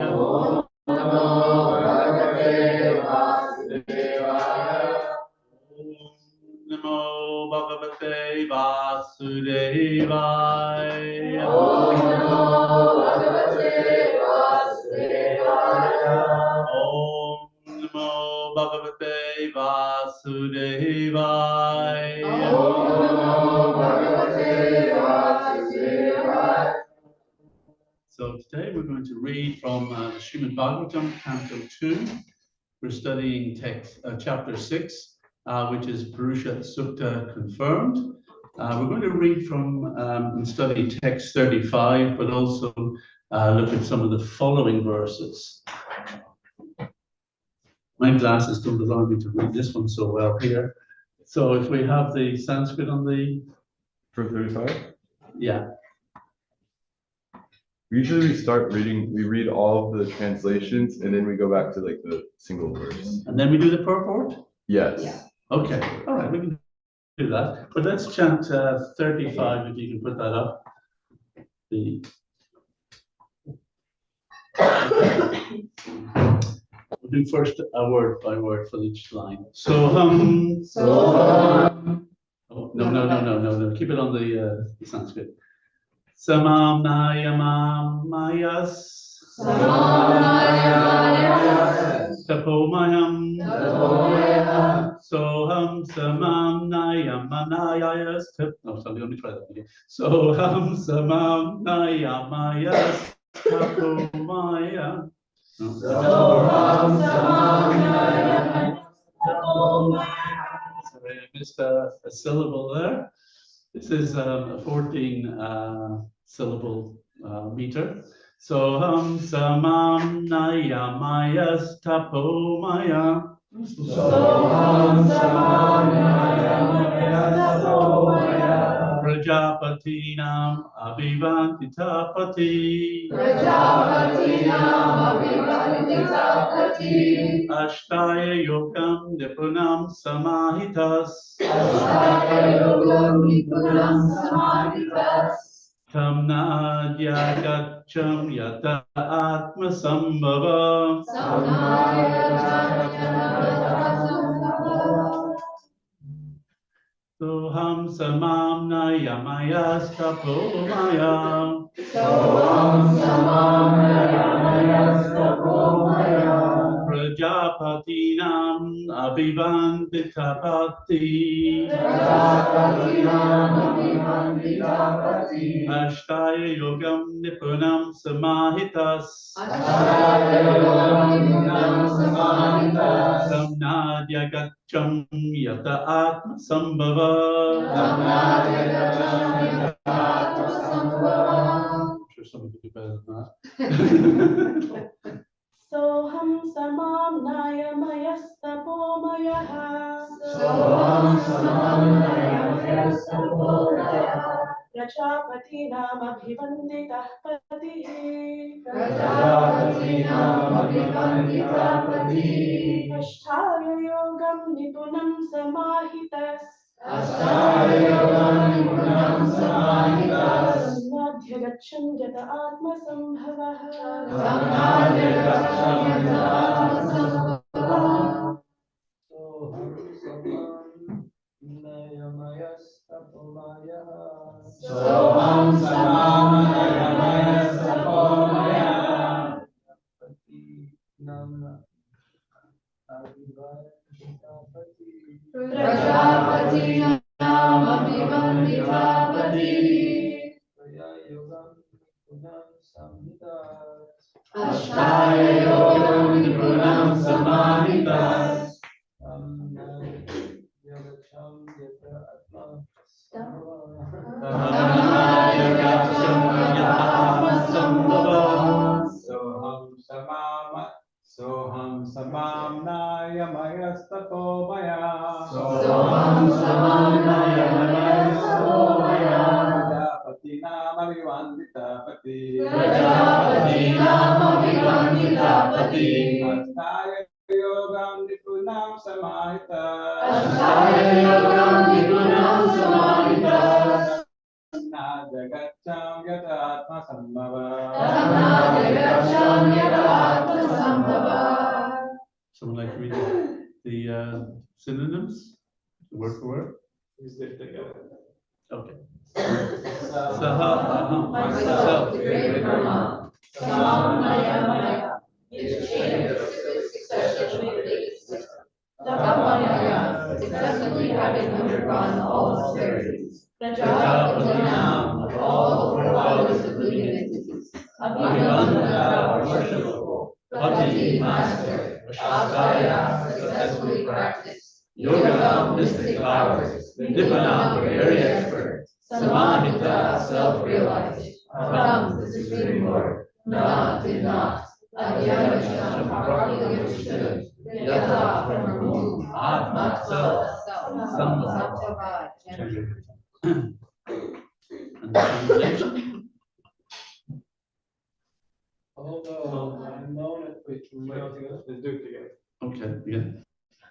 Om Namo Bhagavate Vasudevaya. Namo Bhagavate Vasudevaya. Om Namo Bhagavate Vasudevaya. Om Namo Bhagavate Vasudevaya. Om Namo Bhagavate Vasudevaya. So today we're going to read from the Srimad Bhagavatam, Canto 2. We're studying text, chapter 6, which is Purusha Sukta confirmed. We're going to read from and study text 35, but also look at some of the following verses. My glasses don't allow me to read this one so well here. So if we have the Sanskrit on the... For 35? Yeah. Usually we start reading, we read all of the translations and then we go back to like the single verse. And then we do the purport? Yes. Yeah. Okay, all right, we can do that. But let's chant 35, if you can put that up. We'll do first a word by word for each line. Soham. Soham. Oh, no. Keep it on the Sanskrit. Samam nayamam mayas. Samam nayamam Tapomayam. Tapomayam. Soham samam nayamanayas. No, sorry, let me try that again. Soham samam nayamayas. Tapomayam. Soham samam nayamam Tapomayam. Sorry, I missed a syllable there. This is a 14 syllable meter. Soham samam nayamayas tapomaya. Soham samam nayamam Tapomaya. Prajapatinam abhivantitapati. Prajapatinam abhivanditapati. Ashtaya yogam nipunam samahitas. Ashtaya yogam nipunam samahitas. Tam nadya gaccham yata atma sambhava. Soham samam nayamayas tapomaya. Soham samam nayamayas tapomaya. Prajapatinam abhivanditapati. Prajapatinam abhivanditapati. Ashtaya yogam nipunam samahitas. Ashtaya yogam nipunam samahitas. Tam nadya gaccham yata atma sambhava. Tamnadya gaccham yata atma sambhava. I'm sure somebody could do better than that. Soham samam nayamayas tapomayah. Soham samam nayamayas tapomaya. Prajapatinam abhivanditah patih. Prajapatinam abhivanditapati. Ashtaya yogam nipunam samahitas. Ashtaya yogam nipunam samahitas. Tamnadya gaccham yata atma sambhavah. Tamnadya gaccham yata atma sambhavah. Soham samam nayamayas tapomaya. Prajapatinam abhivanditapati. Ashtaya yogam nipunam samahitas. Tamnadya gaccham yata atma sambhava. Soham samam nayamayas tapomaya. Soham samam nayamayas tapomaya. Prajapatinam abhivanditapati. Prajapatinam abhivanditapati. Ashtaya yogam nipunam samahitas. Ashtaya yogam nipunam samahitas. Tamnadya gaccham yata atma sambhava. Tamnadya gaccham yata synonyms, word for word. Use it together. Okay. Saha, myself, the great Brahma, Samam Maya Maya, in the chain of succession of days. Tapamaya, successively having undergone all austerities. Prajapatinam, of all the forefathers of living entities. Abhivandana, worshipful. Pati, master. Ashtaya, successfully practiced. Yoga, mystic powers. Nibbana, very expert. Samahita, self-realized. Param, the Supreme Lord. Na, did not. Adhyayasham, properly understood. Yatha, from whom. Atma, self. Sambhava. And the translation? Although I know it, wait, let's do it together. Okay, yeah.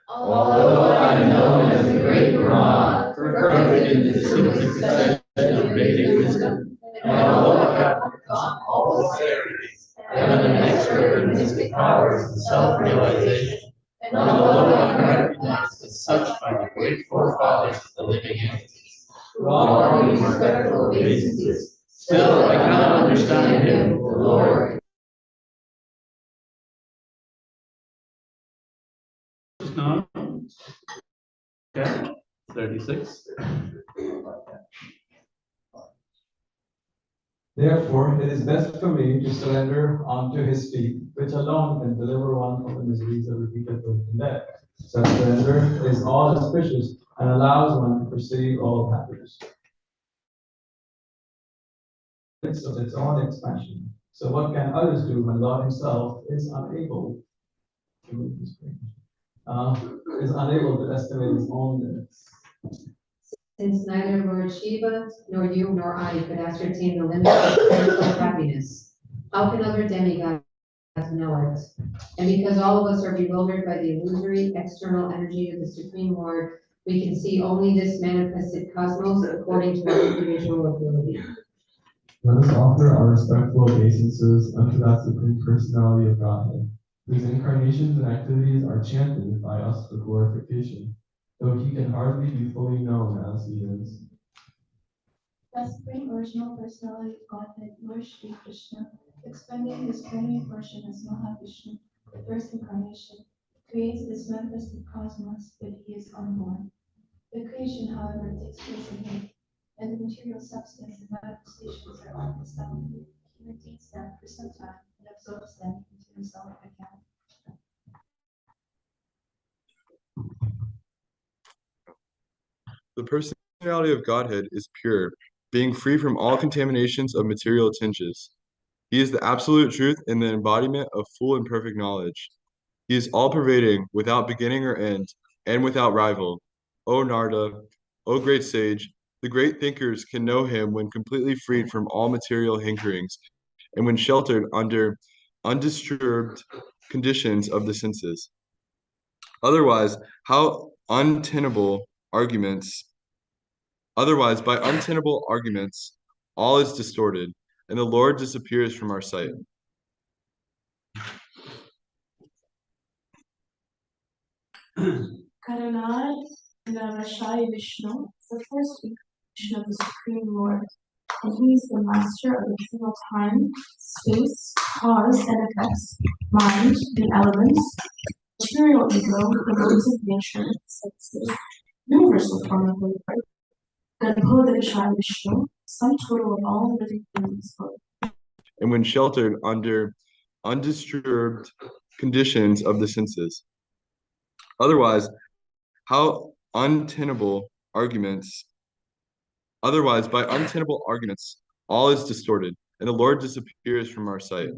Although I am known as the great Brahma, perfect in the single succession of Vedic wisdom, and although I have overcome all austerities, I am an expert in mystic powers and self-realization, and although I am recognized as such by the great forefathers of the living entities, who are respectful obeisances, still I cannot understand him, the Lord. Now, okay, 36. Therefore, it is best for me to surrender onto his feet, which alone can deliver one from the miseries of repeated birth and death. Such surrender is all auspicious and allows one to perceive all happiness. It's of its own expansion. So what can others do when Lord himself is unable to estimate his own limits? Since neither Lord Shiva, nor you, nor I could ascertain the limits of spiritual happiness, how can other demigods know it? And because all of us are bewildered by the illusory external energy of the Supreme Lord, we can see only this manifested cosmos according to our individual ability. Let us offer our respectful obeisances unto that Supreme Personality of Godhead, whose incarnations and activities are chanted by us for glorification, though he can hardly be fully known as he is. The Supreme Original Personality of Godhead, Lord Shri Krishna, expending his primary portion as Mahavishnu, the first incarnation, creates this manifested cosmos, but he is unborn. The creation, however, takes place in him, and the material substance and manifestations are on his own. He retains them for some time and absorbs them into himself again. The personality of Godhead is pure, being free from all contaminations of material tinges. He is the absolute truth in the embodiment of full and perfect knowledge. He is all-pervading, without beginning or end, and without rival. O Narada, O great sage, the great thinkers can know him when completely freed from all material hankerings, and when sheltered under undisturbed conditions of the senses. Otherwise, by untenable arguments, all is distorted, and the Lord disappears from our sight. Karanad Navashai Vishnu, the first incarnation of the Supreme Lord, and he is the master of eternal time, space, cause and effects, mind, the elements, material ego, the modes of nature, senses, universal form of labor, Ganapodavishai Vishnu, sum total of all living things. And when sheltered under undisturbed conditions of the senses. Otherwise, by untenable arguments, all is distorted, and the Lord disappears from our sight.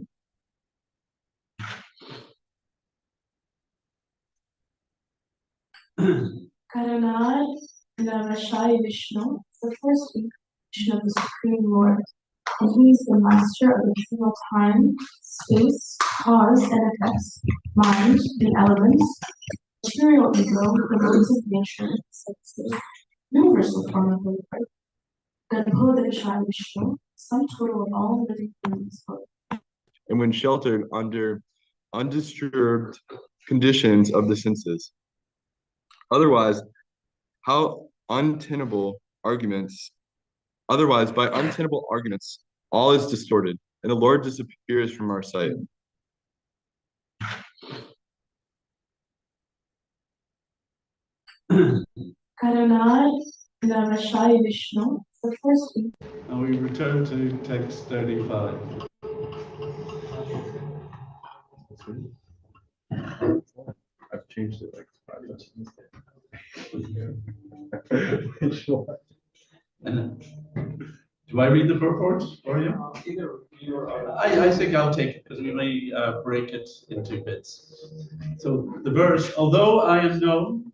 Karanad Navashai Vishnu, the first incarnation of the Supreme Lord, and he is the master of eternal time, space, cause and effects, mind, the elements, material ego, the modes of nature, senses, universal form of labor, Ganapodavishai Vishnu, sum total of all living things. And when sheltered under undisturbed conditions of the senses. Otherwise, how untenable arguments, otherwise, by untenable arguments, all is distorted, and the Lord disappears from our sight. Adonai Navashai Vishnu, the first week. And we return to text 35. I've changed it like 5 times. Do I read the purport for you? I think I'll take it because we may break it into bits. So the verse, although I am known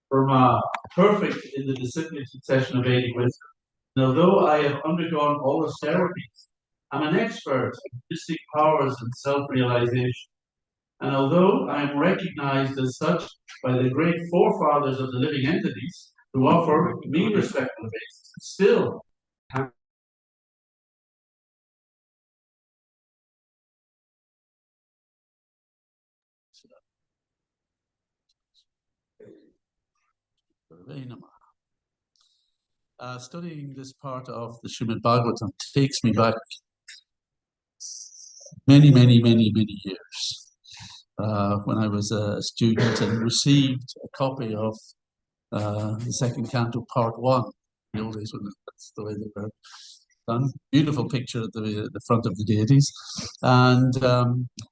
for my perfect in the disciplined succession of Vedic wisdom, and although I have undergone all austerities, I'm an expert in mystic powers and self-realization. And although I am recognized as such by the great forefathers of the living entities who offer me respectful obeisance, still studying this part of the Srimad Bhagavatam takes me back many years when I was a student and received a copy of the second canto, part 1. In the old days, when that's the way they were done. Beautiful picture at the front of the deities, and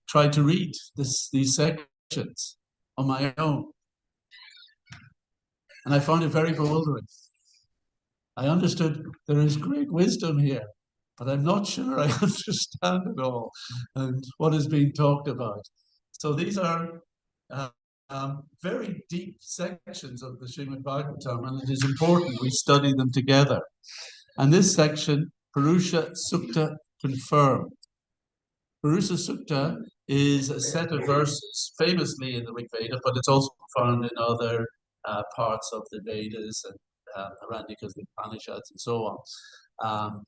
tried to read these sections on my own, and I found it very bewildering. I understood there is great wisdom here, but I'm not sure I understand it all and what is being talked about. So these are very deep sections of the Srimad Bhagavatam, and it is important we study them together. And this section, Purusha Sukta confirmed. Purusha Sukta is a set of verses, famously in the Rig Veda, but it's also found in other parts of the Vedas and Aranyakas, the Upanishads, and so on.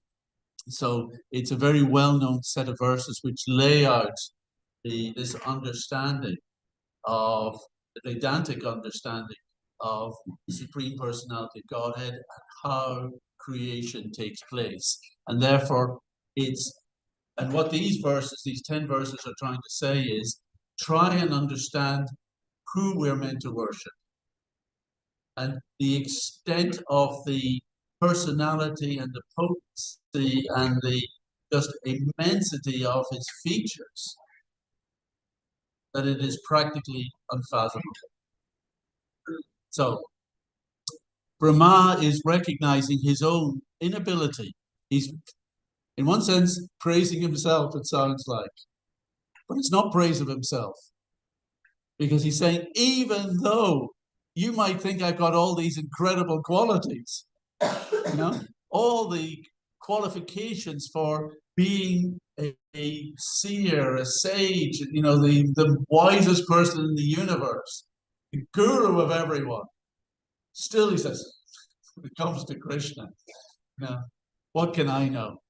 So it's a very well-known set of verses which lay out this understanding of the Vedantic understanding of the Supreme Personality of Godhead and how creation takes place. And therefore, what these 10 verses are trying to say is, try and understand who we're meant to worship and the extent of the personality and the potency and the just immensity of his features, that it is practically unfathomable. So Brahma is recognizing his own inability. He's, in one sense, praising himself, it sounds like, but it's not praise of himself, because he's saying, even though you might think I've got all these incredible qualities, all the qualifications for being a seer, a sage, the wisest person in the universe, the guru of everyone. Still, he says, when it comes to Krishna, what can I know?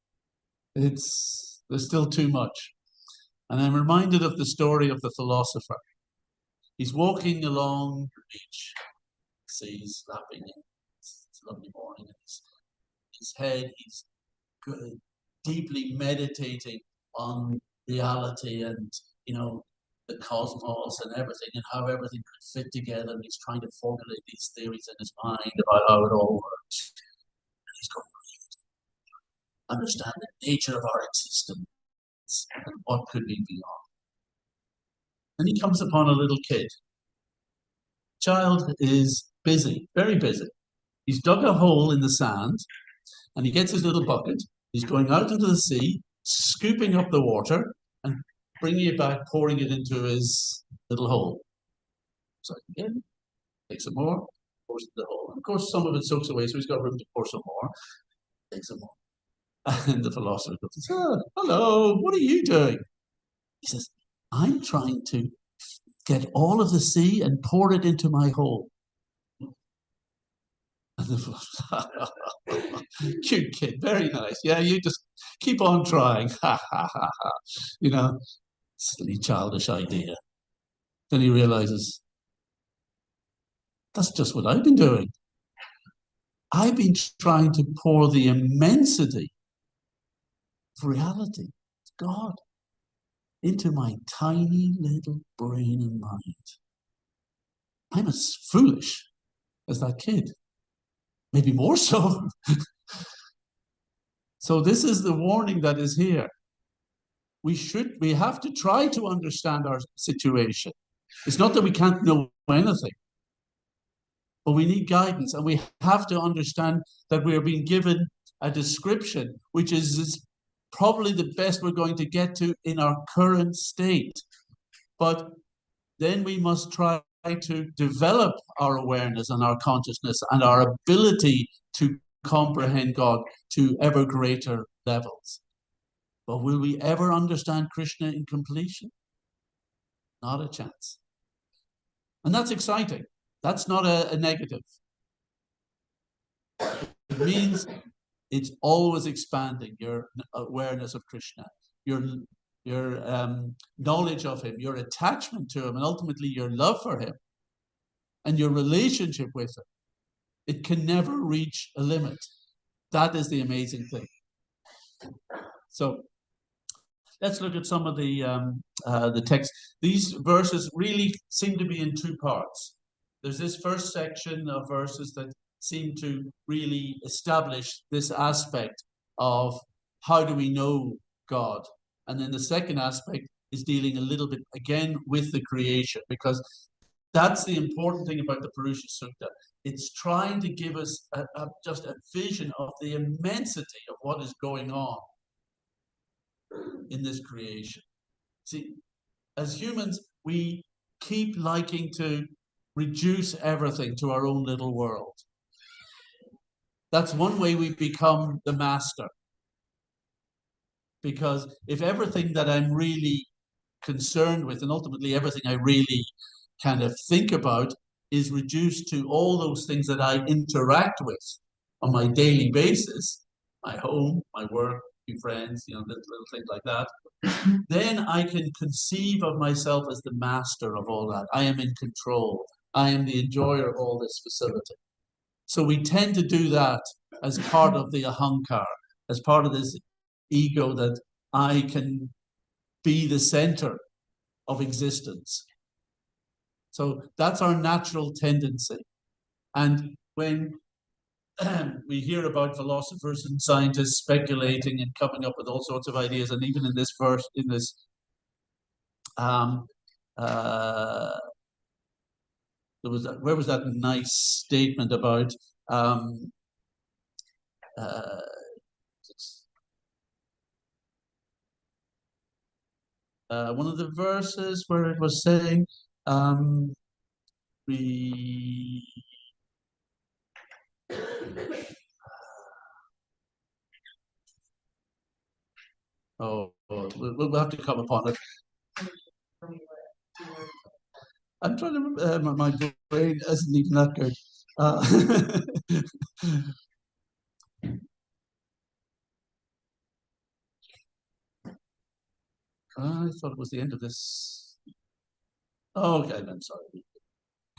There's still too much. And I'm reminded of the story of the philosopher. He's walking along the beach, seas lapping in. It's a lovely morning. His head, he's deeply meditating on reality and, the cosmos and everything and how everything could fit together. And he's trying to formulate these theories in his mind about how it all works. And he's going to understand the nature of our existence and what could be beyond. And he comes upon a little kid. Child is busy, very busy. He's dug a hole in the sand and he gets his little bucket. He's going out into the sea, scooping up the water and bringing it back, pouring it into his little hole. So again, takes some more, pours it in the hole. And of course, some of it soaks away, so he's got room to pour some more. Takes some more. And the philosopher goes, hello, what are you doing? He says, I'm trying to get all of the sea and pour it into my hole. And the philosopher, cute kid, very nice. Yeah, you just keep on trying. Ha ha ha ha. Silly childish idea. Then he realizes That's just what I've been doing. I've been trying to pour the immensity of reality, God, into my tiny little brain and mind. I'm as foolish as that kid, maybe more so. So this is the warning that is here. We have to try to understand our situation. It's not that we can't know anything, but we need guidance, and we have to understand that we are being given a description which is probably the best we're going to get to in our current state. But then we must try to develop our awareness and our consciousness and our ability to comprehend God to ever greater levels. But will we ever understand Krishna in completion? Not a chance. And that's exciting. That's not a negative. It means it's always expanding your awareness of Krishna, your knowledge of him, your attachment to him, and ultimately your love for him and your relationship with him. It can never reach a limit. That is the amazing thing. So let's look at some of the text. These verses really seem to be in two parts. There's this first section of verses that seem to really establish this aspect of how do we know God. And then the second aspect is dealing a little bit again with the creation, because that's the important thing about the Purusha Sukta. It's trying to give us just a vision of the immensity of what is going on in this creation. See, as humans, we keep liking to reduce everything to our own little world. That's one way we become the master. Because if everything that I'm really concerned with, and ultimately everything I really kind of think about, is reduced to all those things that I interact with on my daily basis, my home, my work, few friends, little things like that, then I can conceive of myself as the master of all that. I am in control. I am the enjoyer of all this facility. So we tend to do that as part of the ahankar, as part of this ego that I can be the center of existence. So that's our natural tendency. And when we hear about philosophers and scientists speculating and coming up with all sorts of ideas, and even in this verse, in this where was that nice statement about one of the verses where it was saying we we'll have to come upon it. I'm trying to remember, my brain isn't even that good. I thought it was the end of this. Oh, okay, I'm sorry.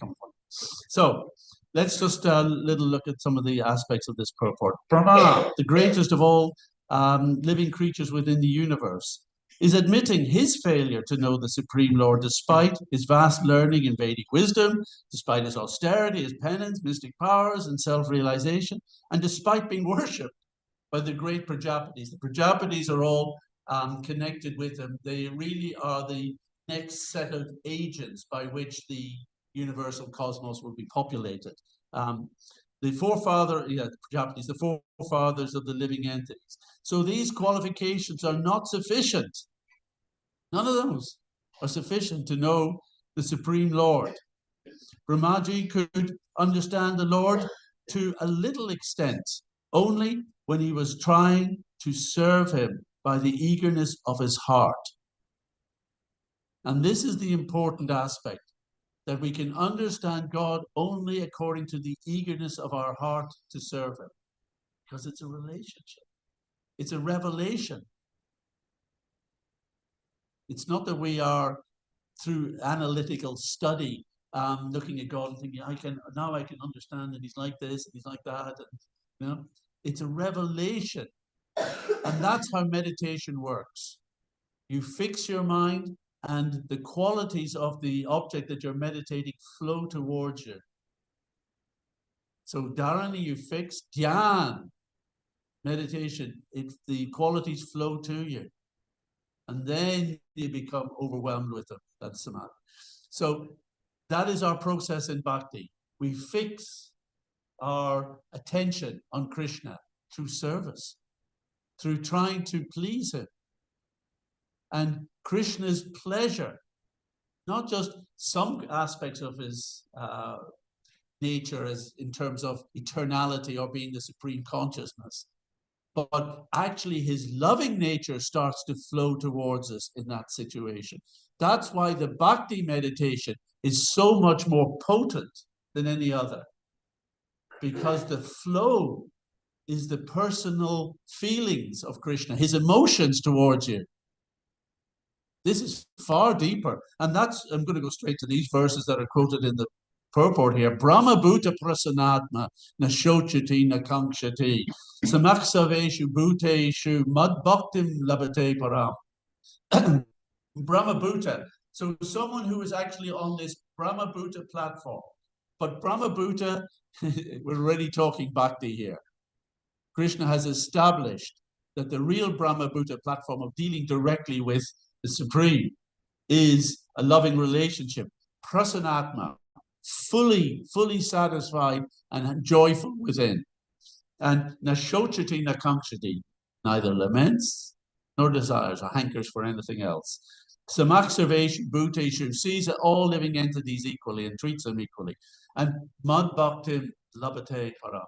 Come on. So let's just little look at some of the aspects of this purport. Brahma, the greatest of all living creatures within the universe, is admitting his failure to know the Supreme Lord despite his vast learning in Vedic wisdom, despite his austerity, his penance, mystic powers, and self-realization, and despite being worshipped by the great Prajapatis. The Prajapatis are all connected with him. They really are the next set of agents by which the universal cosmos will be populated. The Prajapatis, the forefathers of the living entities. So these qualifications are not sufficient. None of those are sufficient to know the Supreme Lord. Brahmaji could understand the Lord to a little extent, only when he was trying to serve him by the eagerness of his heart. And this is the important aspect, that we can understand God only according to the eagerness of our heart to serve him, because it's a relationship. It's a revelation. It's not that we are, through analytical study, looking at God and thinking, I can understand that he's like this, and he's like that, and you know, it's a revelation. And that's how meditation works. You fix your mind, and the qualities of the object that you're meditating flow towards you. So dharana, you fix, dhyan, meditation, the qualities flow to you. And then you become overwhelmed with them. That's samadhi. So that is our process in bhakti. We fix our attention on Krishna through service, through trying to please him. And Krishna's pleasure, not just some aspects of his nature as in terms of eternality or being the supreme consciousness, but actually his loving nature starts to flow towards us in that situation. That's why the bhakti meditation is so much more potent than any other, because the flow is the personal feelings of Krishna, his emotions towards you. This is far deeper. And that's, I'm going to go straight to these verses that are quoted in the purport here. Brahma bhuta prasanatma na shochati na kankshati samaksaveshu bhuteshu mad bhaktim labate param. Brahma bhuta. So someone who is actually on this Brahma bhuta platform. But Brahma bhuta, we're already talking bhakti here. Krishna has established that the real Brahma bhuta platform of dealing directly with the Supreme is a loving relationship. Prasanatma, fully satisfied and joyful within. And nashochati nakamshati, neither laments nor desires or hankers for anything else. Samakserveshu bhuteshu, sees all living entities equally and treats them equally. And mad bhaktim labate para.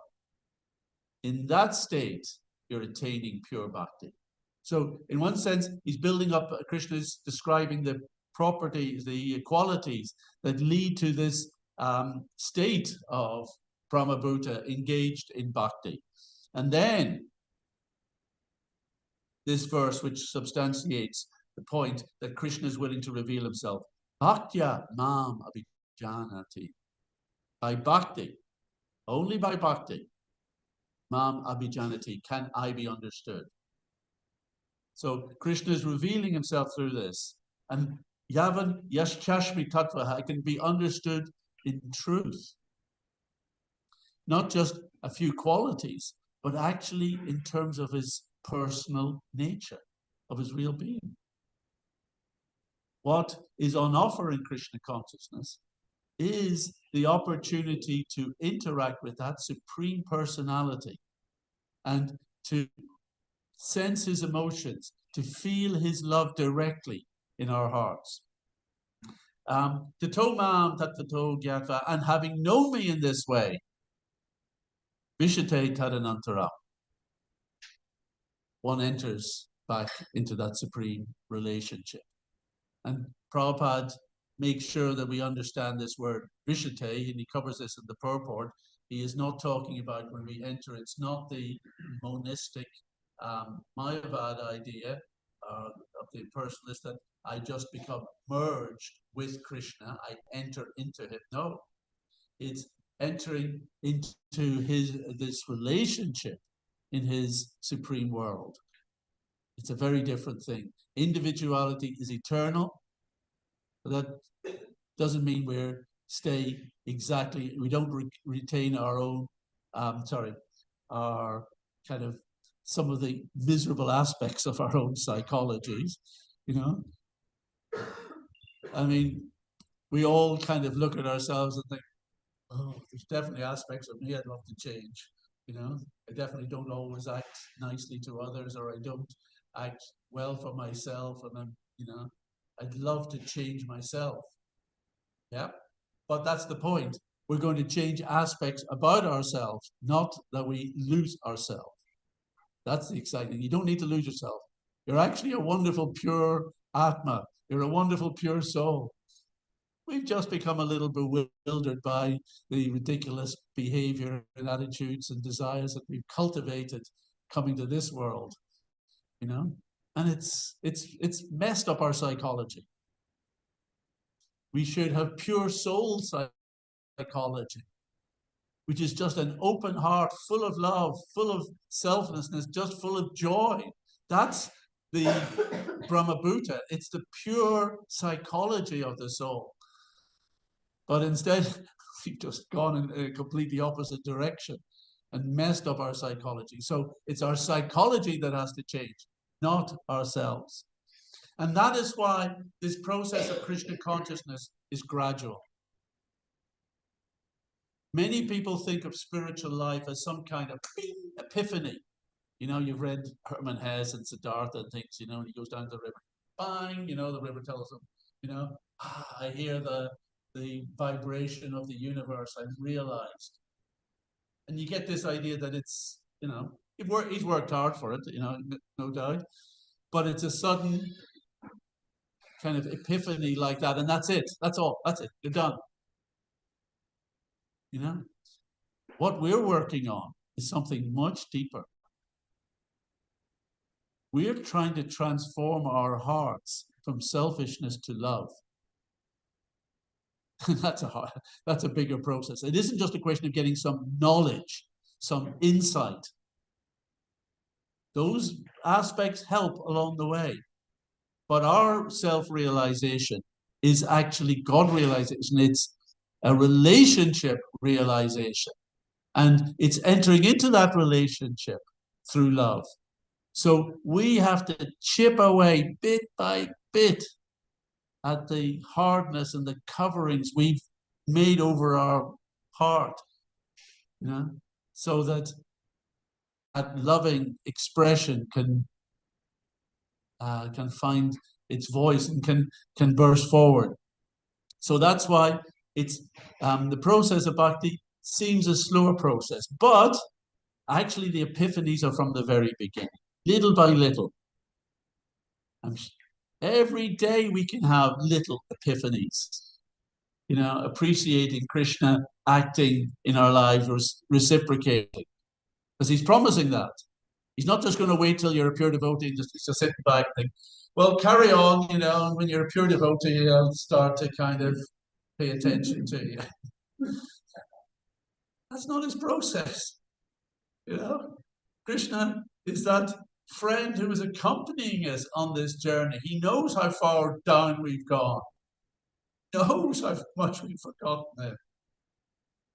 In that state, you're attaining pure bhakti. So in one sense, he's building up, Krishna is describing the properties, the qualities that lead to this state of Brahmabhuta engaged in bhakti. And then this verse, which substantiates the point that Krishna is willing to reveal himself. Bhaktya mam abhijanati. By bhakti, only by bhakti, mam abhijanati, can I be understood. So Krishna is revealing himself through this. And yavan yashchashmi tattva, I can be understood in truth. Not just a few qualities, but actually in terms of his personal nature, of his real being. What is on offer in Krishna consciousness is the opportunity to interact with that supreme personality and to sense his emotions, to feel his love directly in our hearts. Tato mam tattvato gyatva, and having known me in this way, vishate tadanantara, one enters back into that supreme relationship. And Prabhupada makes sure that we understand this word vishate, and he covers this in the purport. He is not talking about when we enter, it's not the monistic Mayavad idea of the personalist that I just become merged with Krishna, I enter into him. No, it's entering into this relationship in his supreme world. It's a very different thing. Individuality is eternal, but that doesn't mean we're stay exactly, we don't retain our own, our kind of some of the miserable aspects of our own psychologies, you know. I mean, we all kind of look at ourselves and think, oh, there's definitely aspects of me I'd love to change, you know. I definitely don't always act nicely to others, or I don't act well for myself, and I'm, you know, I'd love to change myself. Yeah, but that's the point. We're going to change aspects about ourselves, not that we lose ourselves. That's the exciting. You don't need to lose yourself. You're actually a wonderful, pure Atma. You're a wonderful, pure soul. We've just become a little bewildered by the ridiculous behavior and attitudes and desires that we've cultivated coming to this world, you know? And it's messed up our psychology. We should have pure soul psychology, which is just an open heart, full of love, full of selflessness, just full of joy. That's the Brahmabhuta. It's the pure psychology of the soul. But instead, we've just gone in a completely opposite direction and messed up our psychology. So it's our psychology that has to change, not ourselves. And that is why this process of Krishna consciousness is gradual. Many people think of spiritual life as some kind of epiphany. You know, you've read Hermann Hesse and Siddhartha and things, you know, and he goes down to the river. Bang, you know, the river tells him, you know, I hear the vibration of the universe, I've realized. And you get this idea that it's, you know, he's worked hard for it, you know, no doubt. But it's a sudden kind of epiphany like that, and that's it. That's all. That's it. You're done. You know? What we're working on is something much deeper. We're trying to transform our hearts from selfishness to love. That's a bigger process. It isn't just a question of getting some knowledge, some insight. Those aspects help along the way. But our self-realization is actually God realization. It's a relationship realization. And it's entering into that relationship through love. So we have to chip away bit by bit at the hardness and the coverings we've made over our heart, you know, so that that loving expression can find its voice and can burst forward. So that's why it's the process of bhakti seems a slower process, but actually the epiphanies are from the very beginning, little by little. Every day we can have little epiphanies, you know, appreciating Krishna acting in our lives, reciprocating, because he's promising that. He's not just going to wait till you're a pure devotee and just sit back and think, well, carry on, you know, and when you're a pure devotee, I'll start to kind of pay attention to you. That's not his process, you know. Krishna is that friend who is accompanying us on this journey. He knows how far down we've gone. He knows how much we've forgotten him.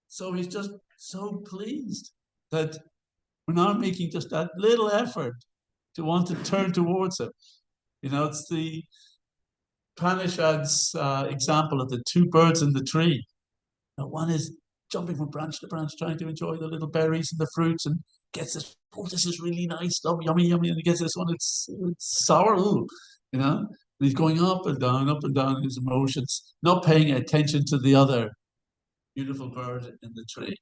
So he's just so pleased that we're now making just that little effort to want to turn towards him. You know, it's the Upanishad's example of the two birds in the tree. Now, one is jumping from branch to branch, trying to enjoy the little berries and the fruits, and gets this, oh, this is really nice, lovely, yummy, yummy, and he gets this one, it's sour, ooh, you know, and he's going up and down in his emotions, not paying attention to the other beautiful bird in the tree.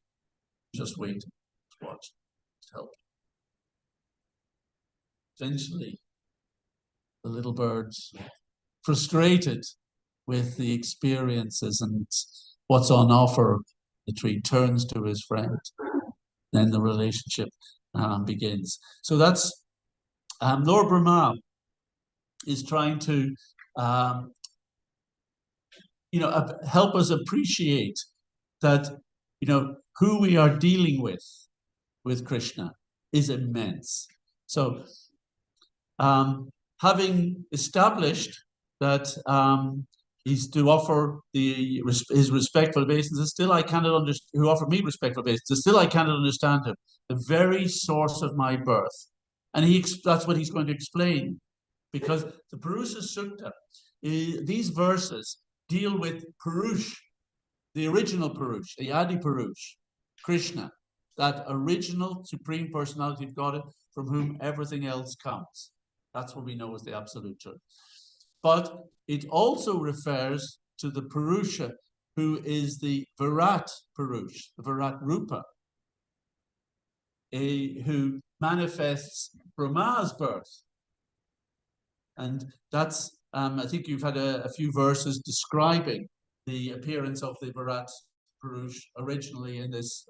Just wait, just watch, just help. Eventually, the little bird's frustrated with the experiences and what's on offer. The tree turns to his friend. Then the relationship begins. So that's Lord Brahma is trying to, you know, help us appreciate that, you know, who we are dealing with Krishna is immense. So having established that he's to offer his respectful obeisances, still I cannot understand, who offer me respectful obeisances, still I cannot understand him, the very source of my birth. And that's what he's going to explain, because the Purusha Sukta, these verses deal with Purush, the original Purush, the Adi Purush, Krishna, that original Supreme Personality of Godhead from whom everything else comes. That's what we know as the Absolute Truth. But it also refers to the Purusha, who is the Virat Purush, the Virat Rupa, who manifests Brahma's birth. And that's, I think you've had a few verses describing the appearance of the Virat Purush originally in this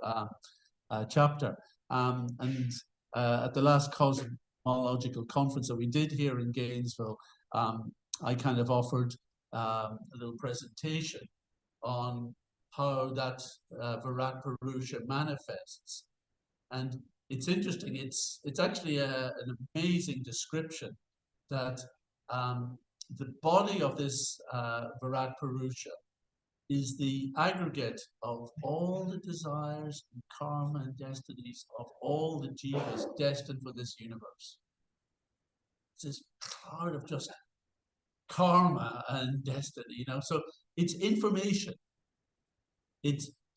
chapter. And at the last cosmological conference that we did here in Gainesville, I kind of offered a little presentation on how that Virat Purusha manifests. And it's interesting, it's actually an amazing description that the body of this Virat Purusha is the aggregate of all the desires and karma and destinies of all the jivas destined for this universe. It's this part of just karma and destiny, you know. So it's information.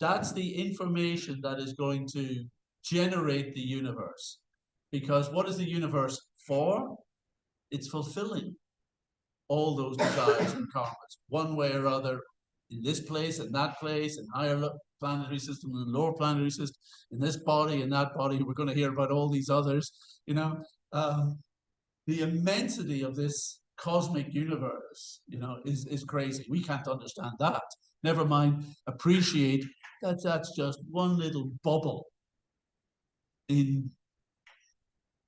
That's the information that is going to generate the universe. Because what is the universe for? It's fulfilling all those desires and karmas, one way or other, in this place and that place, in higher planetary system and lower planetary system, in this body and that body. We're going to hear about all these others, you know. The immensity of this cosmic universe, you know, is crazy. We can't understand that. Never mind appreciate that that's just one little bubble in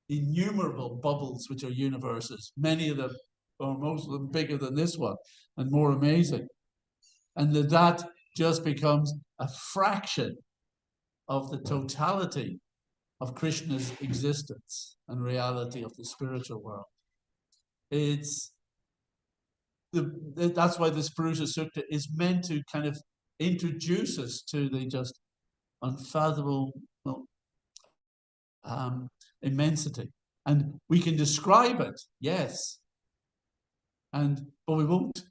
innumerable bubbles which are universes, many of them or most of them bigger than this one and more amazing. And that just becomes a fraction of the totality of Krishna's existence and reality of the spiritual world. That's why this Purusha Sukta is meant to kind of introduce us to the just unfathomable immensity. And we can describe it, yes, but we won't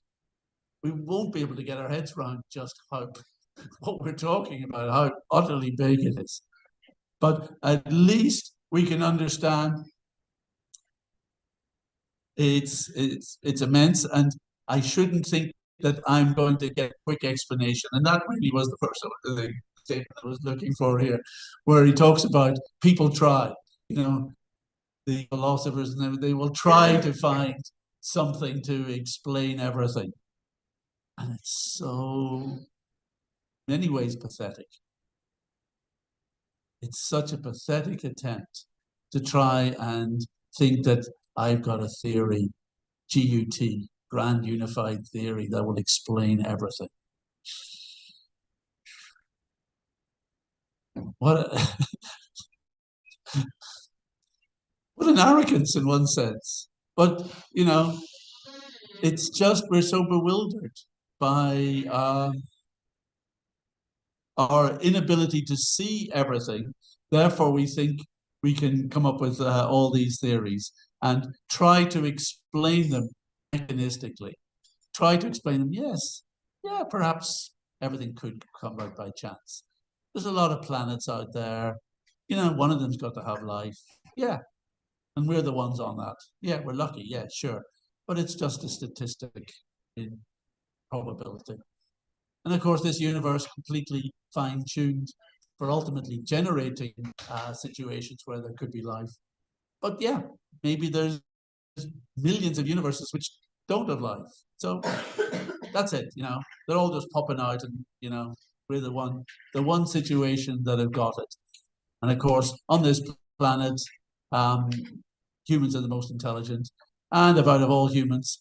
be able to get our heads around just what we're talking about, how utterly big it is. But at least we can understand it's immense, and I shouldn't think that I'm going to get a quick explanation. And that really was the first statement I was looking for here, where he talks about people try, you know, the philosophers, and they will try to find something to explain everything. And it's so, in many ways, pathetic. It's such a pathetic attempt to try and think that I've got a theory, GUT, Grand Unified Theory, that will explain everything. What an arrogance in one sense. But, you know, it's just we're so bewildered by our inability to see everything. Therefore, we think we can come up with all these theories and try to explain them mechanistically. Try to explain them, yes, yeah, perhaps everything could come out by chance. There's a lot of planets out there. You know, one of them's got to have life. Yeah, and we're the ones on that. Yeah, we're lucky. Yeah, sure. But it's just a statistic in probability. And of course, this universe completely fine-tuned for ultimately generating situations where there could be life. But yeah, maybe there's millions of universes which don't have life. So that's it, you know. They're all just popping out, and you know, we're the one situation that have got it. And of course, on this planet, humans are the most intelligent, and out of all humans.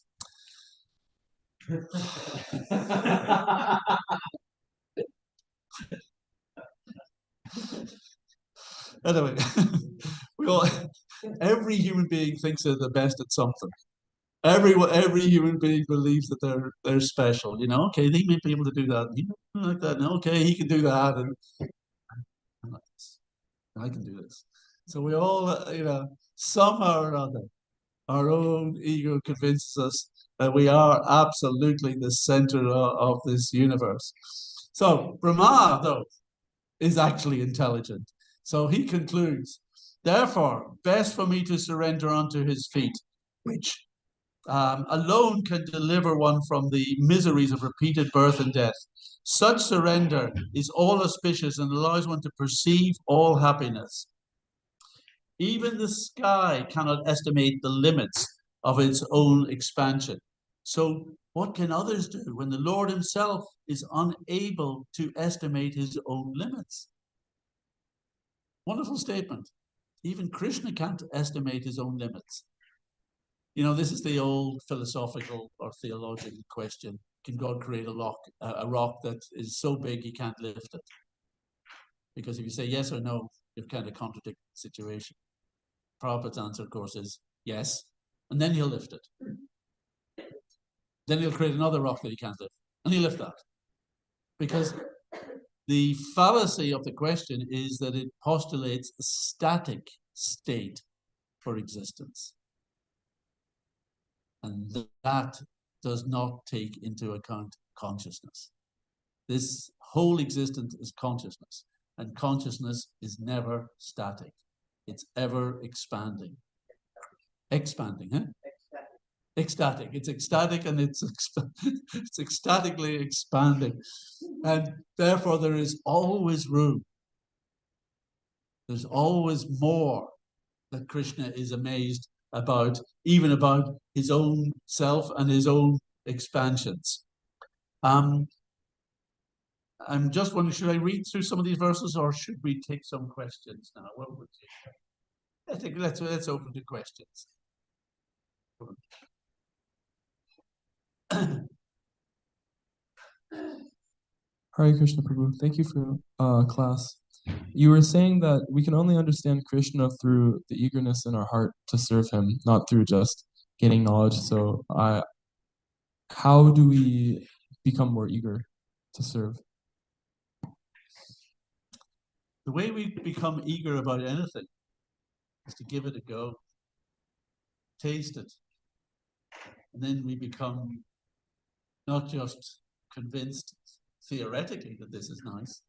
Anyway, every human being thinks they're the best at something. Every human being believes that they're special. You know, okay, they may be able to do that. You know, like that. No, okay, he can do that, and I'm like this. I can do this. So we all, you know, somehow or other, our own ego convinces us that we are absolutely the center of this universe. So Brahma, though, is actually intelligent. So he concludes, therefore, best for me to surrender unto his feet, which alone can deliver one from the miseries of repeated birth and death. Such surrender is all auspicious and allows one to perceive all happiness. Even the sky cannot estimate the limits of its own expansion. So what can others do when the Lord himself is unable to estimate his own limits? Wonderful statement. Even Krishna can't estimate his own limits. You know, this is the old philosophical or theological question. Can God create a rock that is so big he can't lift it? Because if you say yes or no, you've kind of contradicted the situation. Prabhupada's answer, of course, is yes, and then he'll lift it. Then he'll create another rock that he can't lift, and he'll lift that. Because the fallacy of the question is that it postulates a static state for existence. And that does not take into account consciousness. This whole existence is consciousness, and consciousness is never static. It's ever expanding. Expanding, huh? Ecstatic. It's ecstatic and it's ecstatically expanding. And therefore there is always room. There's always more that Krishna is amazed about, even about his own self and his own expansions. I'm just wondering, should I read through some of these verses or should we take some questions now? What would you say? I think let's open to questions. Hare Krishna Prabhu, thank you for class. You were saying that we can only understand Krishna through the eagerness in our heart to serve him, not through just gaining knowledge. So how do we become more eager to serve? The way we become eager about anything is to give it a go, taste it, and then we become not just convinced theoretically that this is nice,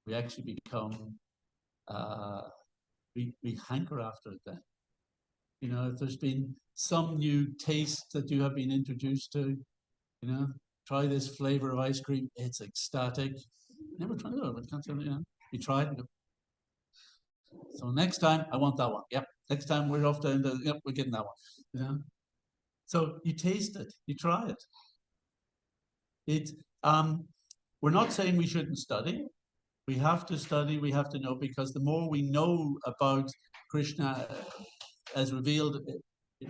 we actually become, we hanker after it then. You know, if there's been some new taste that you have been introduced to, you know, try this flavor of ice cream, it's ecstatic. Never tried it, but can't tell you, you try it and go, so next time I want that one. Yep. Next time we're off down the, yep, we're getting that one. You know? So you taste it, you try it. We're not saying we shouldn't study. We have to study, we have to know, because the more we know about Krishna as revealed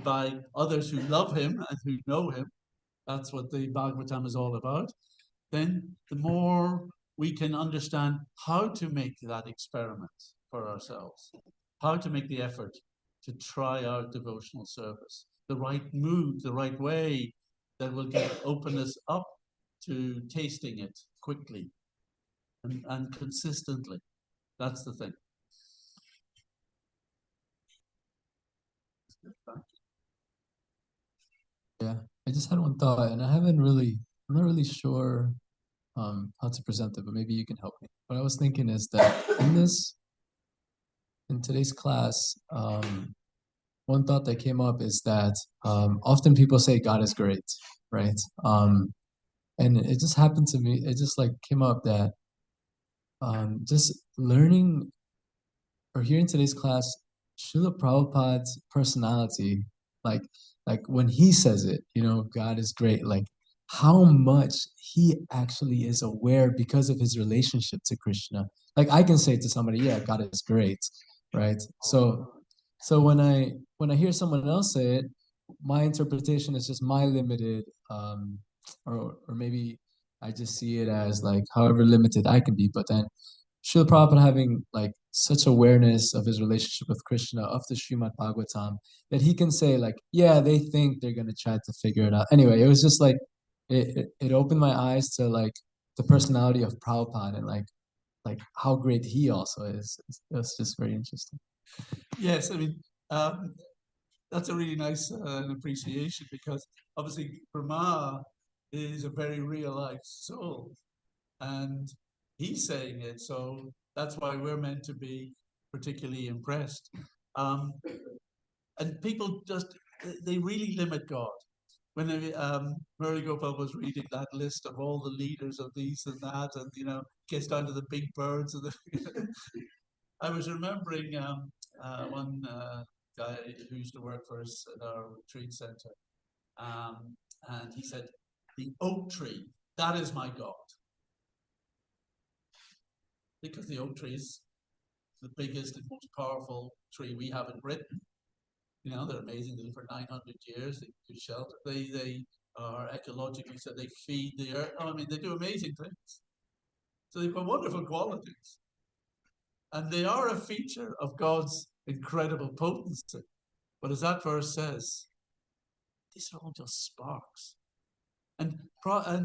by others who love him and who know him, that's what the Bhagavatam is all about, then the more we can understand how to make that experiment for ourselves, how to make the effort to try out devotional service, the right mood, the right way that will open us up to tasting it quickly and consistently. That's the thing. Yeah, I just had one thought, and I'm not really sure how to present it, but maybe you can help me. What I was thinking is that in today's class, one thought that came up is that often people say God is great, right? And it just happened to me, it just like came up that just learning or hearing today's class, Srila Prabhupada's personality, like when he says it, you know, God is great, like how much he actually is aware because of his relationship to Krishna. Like I can say to somebody, yeah, God is great, right? So when I hear someone else say it, my interpretation is just my limited, or maybe I just see it as like however limited I can be. But then Srila Prabhupada having like such awareness of his relationship with Krishna, of the Srimad Bhagavatam, that he can say like, yeah, they think they're gonna try to figure it out. Anyway, it was just like it opened my eyes to like the personality of Prabhupada and like how great he also is. It was just very interesting. Yes, I mean, that's a really nice appreciation, because obviously Brahma is a very real life soul and he's saying it, so that's why we're meant to be particularly impressed. And people just, they really limit God. When Murray Gopal was reading that list of all the leaders of these and that, and you know, gets down to the big birds and the I was remembering one guy who used to work for us at our retreat center, and he said, "The oak tree, that is my God," because the oak tree is the biggest and most powerful tree we have in Britain. You know, they're amazing. They live for 900 years. They do shelter. They are ecologically, so they feed the earth. Oh, I mean, they do amazing things. So they've got wonderful qualities. And they are a feature of God's incredible potency. But as that verse says, these are all just sparks. And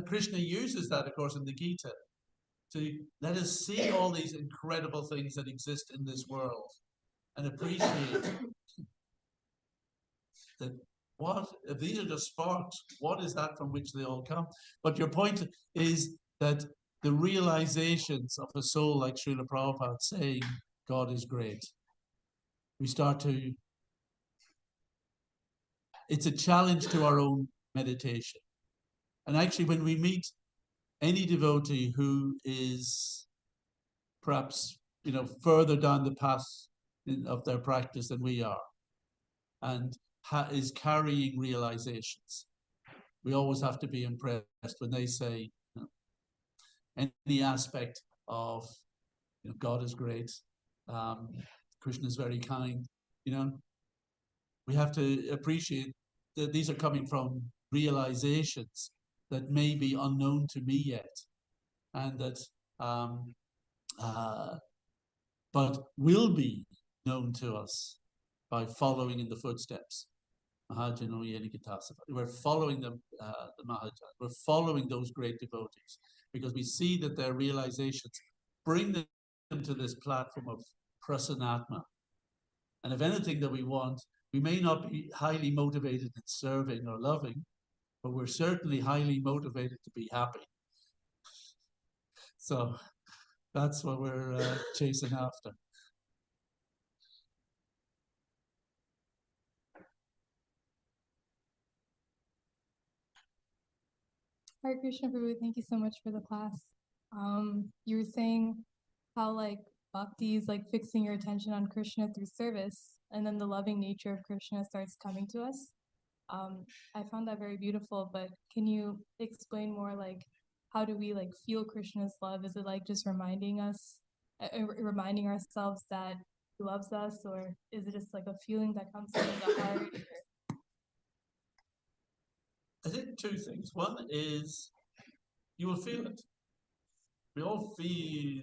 Krishna uses that, of course, in the Gita to let us see all these incredible things that exist in this world and appreciate that what, if these are just sparks, what is that from which they all come? But your point is that the realizations of a soul like Srila Prabhupada saying God is great, we start to, it's a challenge to our own meditation. And actually, when we meet any devotee who is perhaps, you know, further down the path of their practice than we are, and is carrying realizations, we always have to be impressed when they say, you know, any aspect of, you know, God is great, Krishna is very kind, you know, we have to appreciate that these are coming from realizations that may be unknown to me yet, and that but will be known to us by following in the footsteps. We're following them, the Mahajan. We're following those great devotees because we see that their realizations bring them to this platform of prasanatma. And if anything that we want, we may not be highly motivated in serving or loving, but we're certainly highly motivated to be happy. So that's what we're chasing after. Hare Krishna Prabhu, thank you so much for the class. You were saying how like bhakti is like fixing your attention on Krishna through service, and then the loving nature of Krishna starts coming to us. I found that very beautiful, but can you explain more like how do we like feel Krishna's love? Is it like just reminding us, reminding ourselves that he loves us, or is it just like a feeling that comes from the heart? I think two things. One is you will feel it. We all feel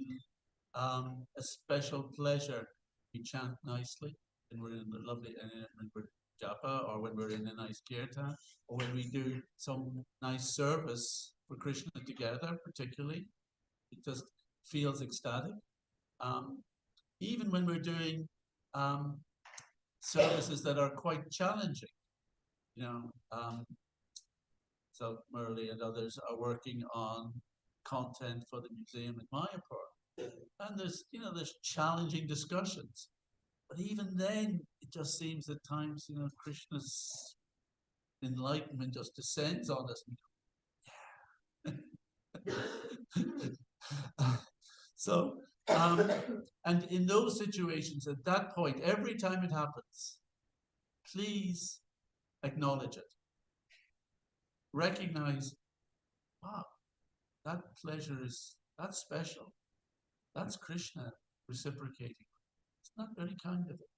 a special pleasure. We chant nicely, and we're in the lovely, when we're japa, or when we're in a nice kirtan, or when we do some nice service for Krishna together, particularly, it just feels ecstatic. Even when we're doing services that are quite challenging, you know. So Murli and others are working on content for the museum in Mayapur. And there's, you know, there's challenging discussions. But even then, it just seems at times, you know, Krishna's enlightenment just descends on us. So, and in those situations, at that point, every time it happens, please acknowledge it. Recognize, wow, that pleasure that's special. That's Krishna reciprocating. It's not very kind of it.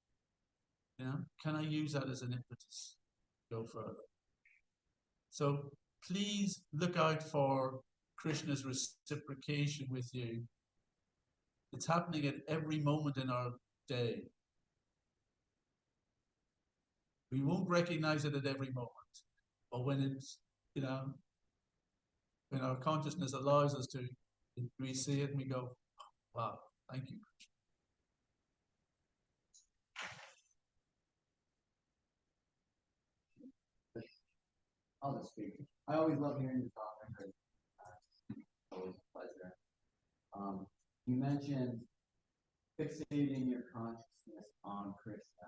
You know, can I use that as an impetus to go further? So please look out for Krishna's reciprocation with you. It's happening at every moment in our day. We won't recognize it at every moment, but when it's, you know, when our consciousness allows us to, we see it and we go, wow, thank you. I'll just speak. I always love hearing you talk. Always a pleasure. You mentioned fixating your consciousness on Krishna.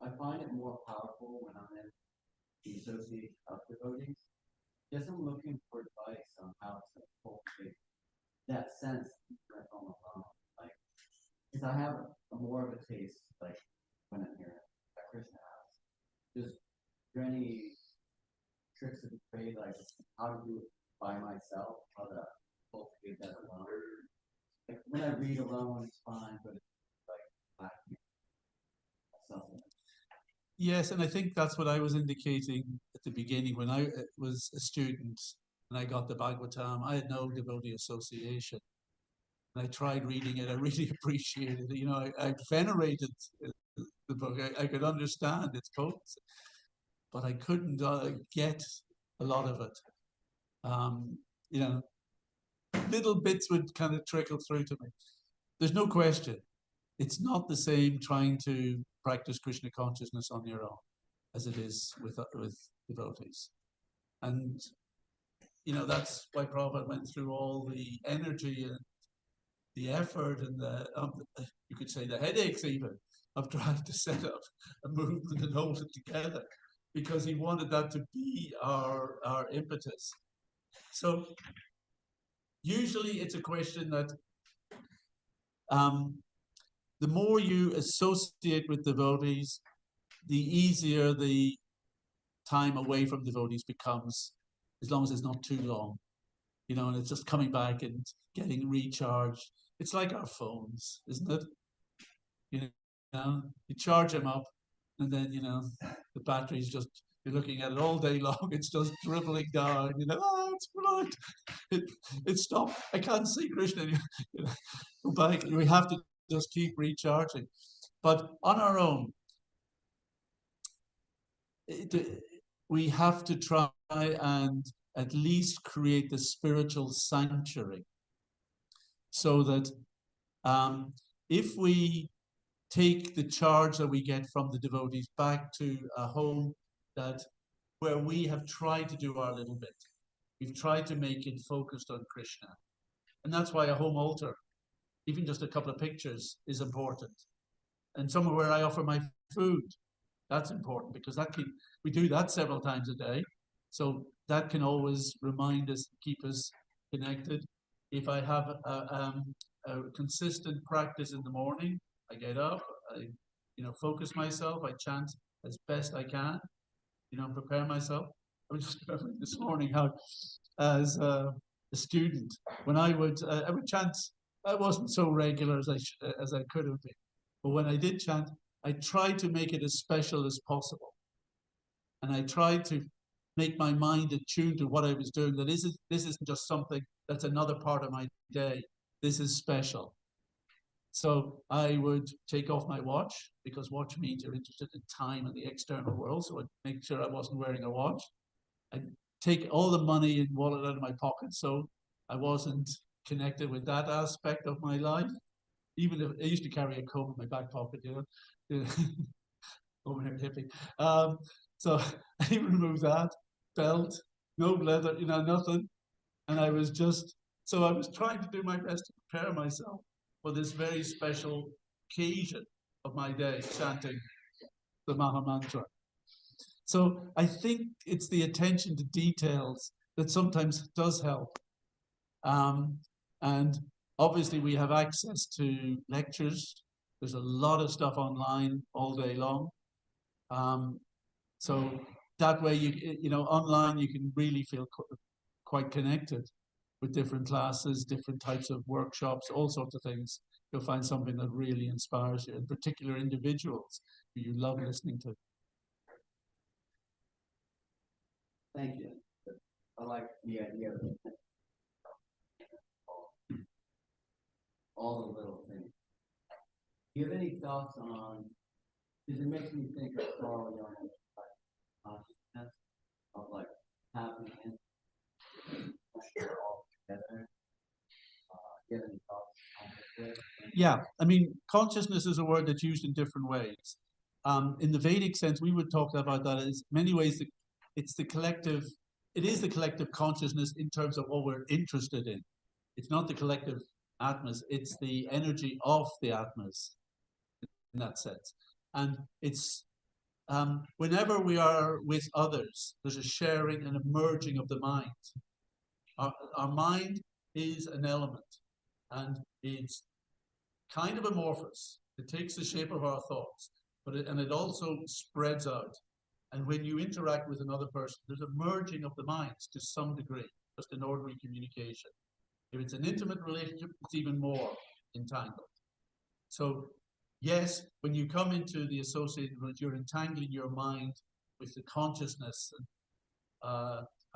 I find it more powerful when I'm in the association of devotees. Just I'm looking for advice on how to cultivate that sense when I'm alone. Like, because I have more of a taste, like when I'm here at Krishna house. Just is there any tricks of the trade, like how to do it by myself, how to cultivate that alone? Like when I read alone, it's fine, but it's like lacking. something. Yes, and I think that's what I was indicating at the beginning when I was a student and I got the Bhagavatam. I had no devotee association. And I tried reading it. I really appreciated it. You know, I venerated the book. I could understand its potency, but I couldn't get a lot of it. You know, little bits would kind of trickle through to me. There's no question. It's not the same trying to practice Krishna consciousness on your own as it is with devotees. And, you know, that's why Prabhupada went through all the energy and the effort and you could say the headaches even of trying to set up a movement and hold it together, because he wanted that to be our impetus. So usually it's a question that the more you associate with devotees, the easier the time away from devotees becomes, as long as it's not too long, you know, and it's just coming back and getting recharged. It's like our phones, isn't it? You know, you charge them up, and then, you know, the battery's just, you're looking at it all day long, it's just dribbling down, you know, oh, it's blood. It stopped. I can't see Krishna. You know, go back. We have to just keep recharging. But on our own, we have to try and at least create the spiritual sanctuary, so that if we take the charge that we get from the devotees back to a home where we have tried to do our little bit, we've tried to make it focused on Krishna, and that's why a home altar, even just a couple of pictures, is important. And somewhere where I offer my food, that's important, because we do that several times a day, so that can always remind us, keep us connected. If I have a consistent practice in the morning, I get up, I, you know, focus myself, I chant as best I can, you know, prepare myself. I was just remembering this morning how, as a student, when I would chant, I wasn't so regular as I could have been, but when I did chant, I tried to make it as special as possible, and I tried to make my mind attuned to what I was doing. That this isn't just something that's another part of my day. This is special. So I would take off my watch, because watch means you're interested in time and the external world. So I'd make sure I wasn't wearing a watch. I'd take all the money and wallet out of my pocket, so I wasn't connected with that aspect of my life. Even if I used to carry a comb in my back pocket, you know, over here hippie. So I removed that belt, no leather, you know, nothing. And I was trying to do my best to prepare myself for this very special occasion of my day, chanting the Maha Mantra. So I think it's the attention to details that sometimes does help. And obviously we have access to lectures. There's a lot of stuff online all day long. So that way, you know, online you can really feel quite connected with different classes, different types of workshops, all sorts of things. You'll find something that really inspires you, in particular individuals who you love listening to. Thank you. I like the idea of all the little things. Do you have any thoughts on, because it makes me think of Carl Jung's consciousness of like happening all together. Do you have any thoughts on this? Yeah, I mean, consciousness is a word that's used in different ways. In the Vedic sense, we would talk about that as many ways. It is the collective consciousness in terms of what we're interested in. It's not the collective atmas, it's the energy of the atmas in that sense. And it's whenever we are with others, there's a sharing and a merging of the mind. Our mind is an element, and it's kind of amorphous. It takes the shape of our thoughts, but it also spreads out. And when you interact with another person, there's a merging of the minds to some degree, just in ordinary communication. If it's an intimate relationship, it's even more entangled. So yes, when you come into the associated root, you're entangling your mind with the consciousness and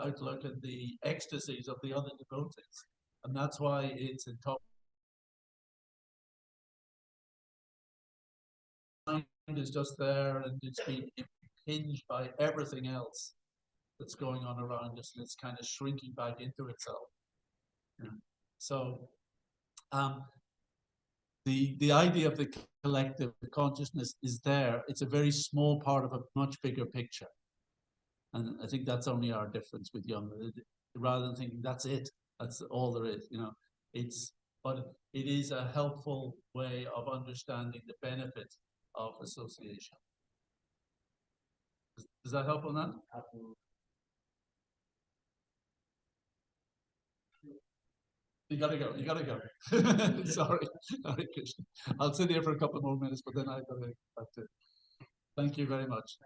outlook and the ecstasies of the other devotees. And that's why it's in top. Mind is just there and it's being impinged by everything else that's going on around us, and it's kind of shrinking back into itself. Yeah. So the idea of the collective consciousness is there. It's a very small part of a much bigger picture. And I think that's only our difference with younger. Rather than thinking that's it, that's all there is, but it is a helpful way of understanding the benefit of association. Does that help on that? You gotta go. Sorry, Krishna. I'll sit here for a couple more minutes, but then I gotta back to. Thank you very much.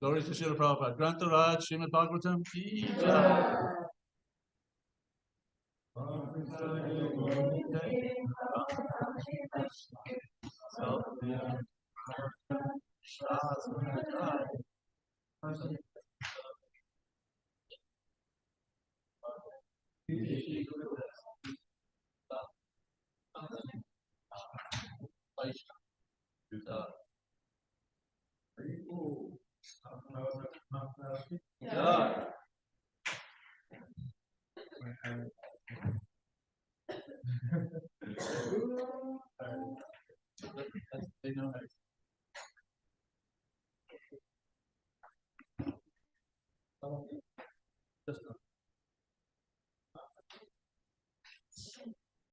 Glory to Srila Prabhupada. Grantaraj, Srimad Bhagavatam. Ki Jai. They know how